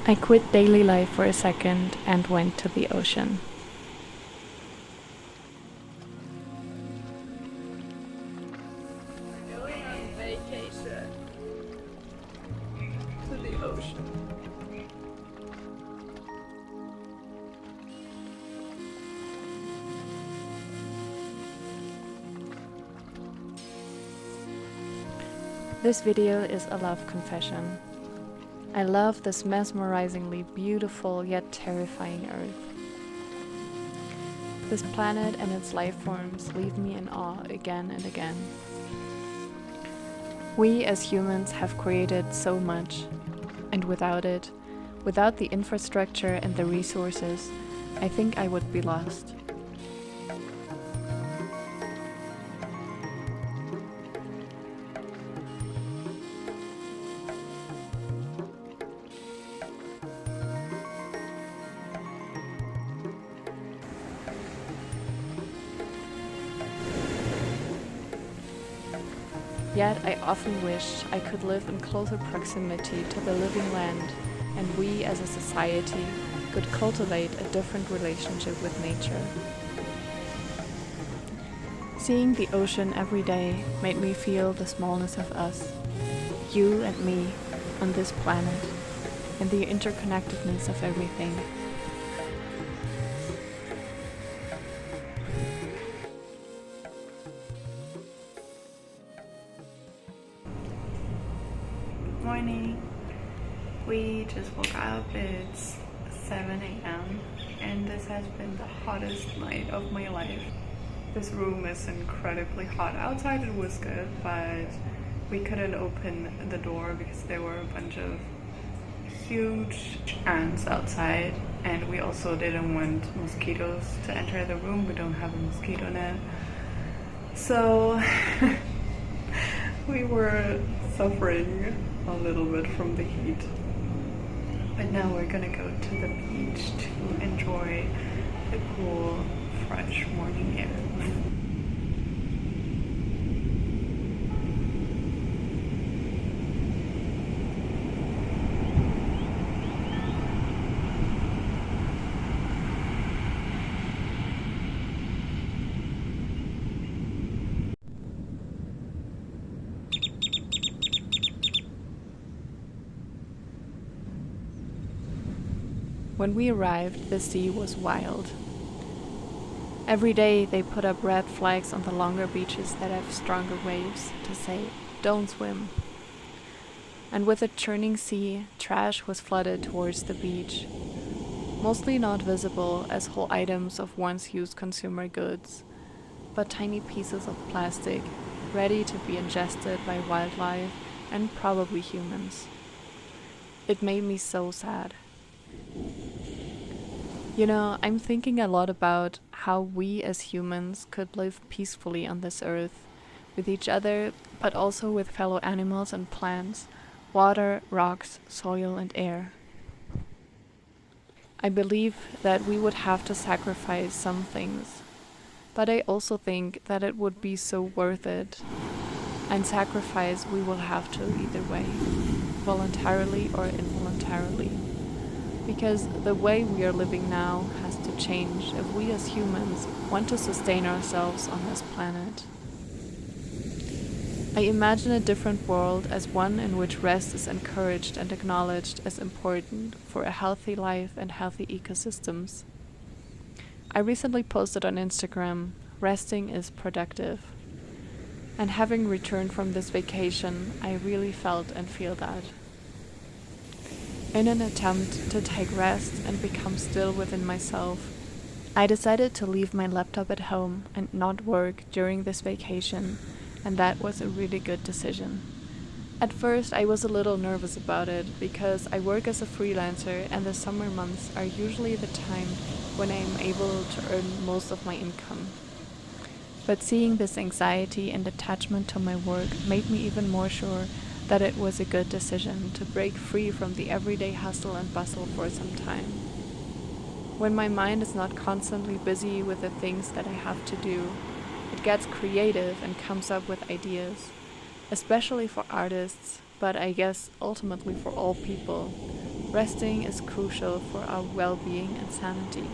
I quit daily life for a second and went to the ocean. We're going on vacation to the ocean. This video is a love confession. I love this mesmerizingly beautiful yet terrifying Earth. This planet and its life forms leave me in awe again and again. We as humans have created so much, and without it, without the infrastructure and the resources, I think I would be lost. Yet I often wish I could live in closer proximity to the living land, and we as a society could cultivate a different relationship with nature. Seeing the ocean every day made me feel the smallness of us, you and me, on this planet, and the interconnectedness of everything. Morning. We just woke up. It's 7 a.m. and this has been the hottest night of my life. This room is incredibly hot. Outside it was good, but we couldn't open the door because there were a bunch of huge ants outside, and we also didn't want mosquitoes to enter the room. We don't have a mosquito net. So we were suffering a little bit from the heat. But now we're gonna go to the beach to enjoy the cool, fresh morning air. When we arrived, the sea was wild. Every day they put up red flags on the longer beaches that have stronger waves to say, "Don't swim." And with a churning sea, trash was flooded towards the beach. Mostly not visible as whole items of once-used consumer goods, but tiny pieces of plastic, ready to be ingested by wildlife and probably humans. It made me so sad. You know, I'm thinking a lot about how we as humans could live peacefully on this earth, with each other, but also with fellow animals and plants, water, rocks, soil, and air. I believe that we would have to sacrifice some things, but I also think that it would be so worth it. And sacrifice we will have to either way, voluntarily or involuntarily. Because the way we are living now has to change if we as humans want to sustain ourselves on this planet. I imagine a different world as one in which rest is encouraged and acknowledged as important for a healthy life and healthy ecosystems. I recently posted on Instagram, "Resting is productive." And having returned from this vacation, I really felt and feel that. In an attempt to take rest and become still within myself, I decided to leave my laptop at home and not work during this vacation, and that was a really good decision. At first I was a little nervous about it because I work as a freelancer and the summer months are usually the time when I am able to earn most of my income. But seeing this anxiety and attachment to my work made me even more sure that it was a good decision to break free from the everyday hustle and bustle for some time. When my mind is not constantly busy with the things that I have to do, it gets creative and comes up with ideas, especially for artists, but I guess ultimately for all people, Resting is crucial for our well-being and sanity.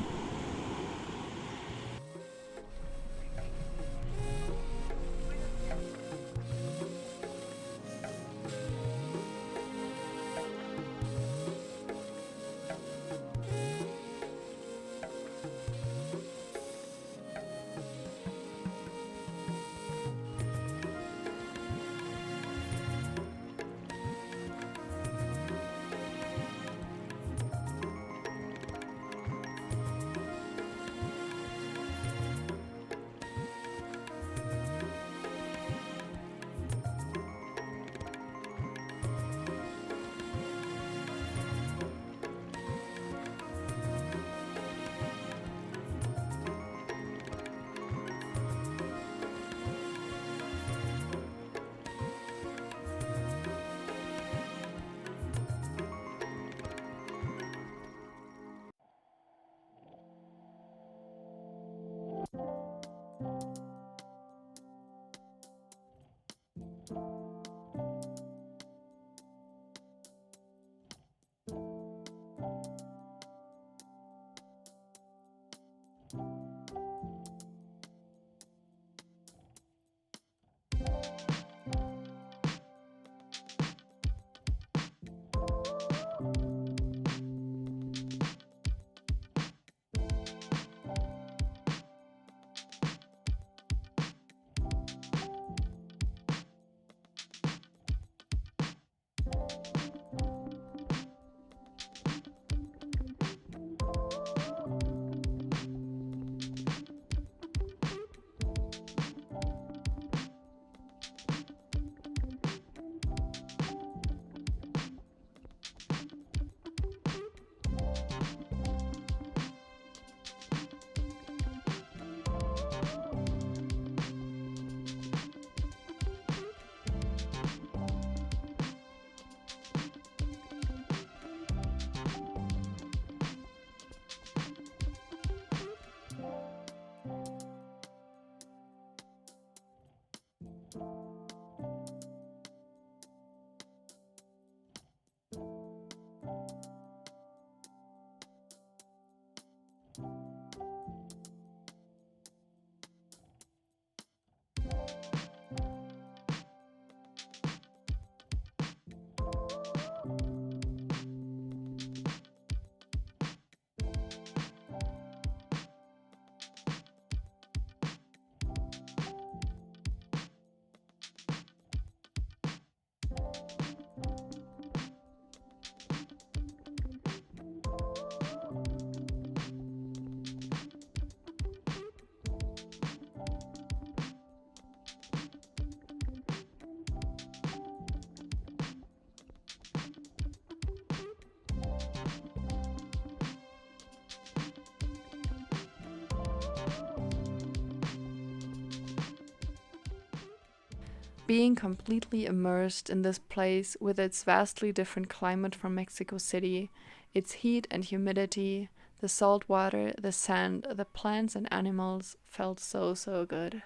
Being completely immersed in this place with its vastly different climate from Mexico City, its heat and humidity, the salt water, the sand, the plants and animals felt so good.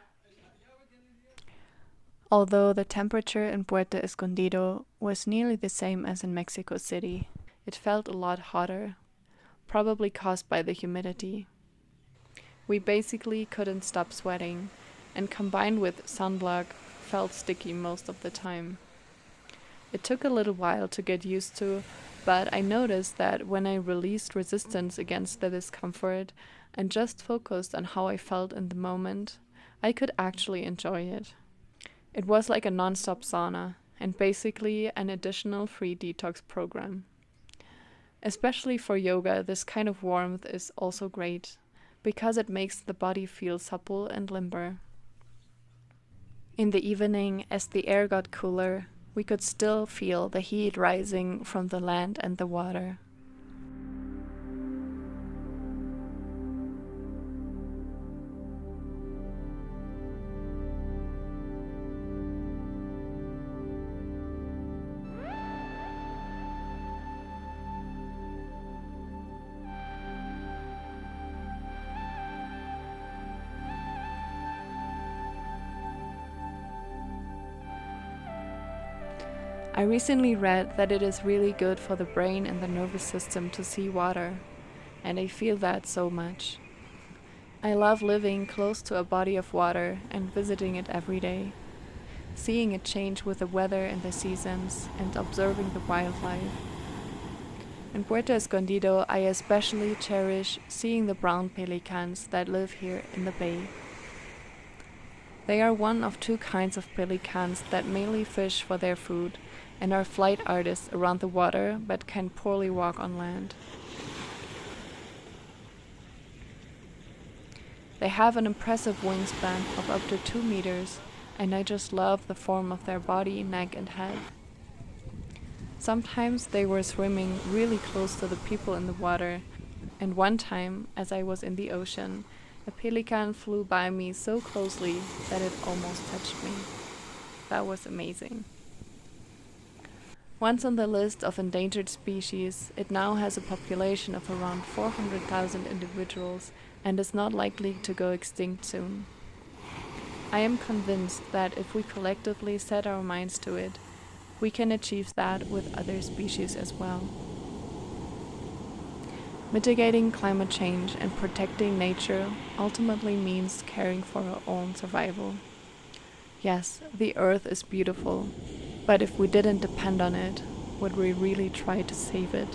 Although the temperature in Puerto Escondido was nearly the same as in Mexico City, it felt a lot hotter, probably caused by the humidity. We basically couldn't stop sweating, and combined with sunblock, felt sticky most of the time. It took a little while to get used to, but I noticed that when I released resistance against the discomfort and just focused on how I felt in the moment, I could actually enjoy it. It was like a non-stop sauna, and basically an additional free detox program. Especially for yoga, this kind of warmth is also great, because it makes the body feel supple and limber. In the evening, as the air got cooler, we could still feel the heat rising from the land and the water. I recently read that it is really good for the brain and the nervous system to see water, and I feel that so much. I love living close to a body of water and visiting it every day, seeing it change with the weather and the seasons, and observing the wildlife. In Puerto Escondido, I especially cherish seeing the brown pelicans that live here in the bay. They are one of two kinds of pelicans that mainly fish for their food and are flight artists around the water but can poorly walk on land. They have an impressive wingspan of up to 2 meters, and I just love the form of their body, neck, and head. Sometimes they were swimming really close to the people in the water, and one time, as I was in the ocean, a pelican flew by me so closely that it almost touched me. That was amazing. Once on the list of endangered species, it now has a population of around 400,000 individuals and is not likely to go extinct soon. I am convinced that if we collectively set our minds to it, we can achieve that with other species as well. Mitigating climate change and protecting nature ultimately means caring for our own survival. Yes, the earth is beautiful, but if we didn't depend on it, would we really try to save it?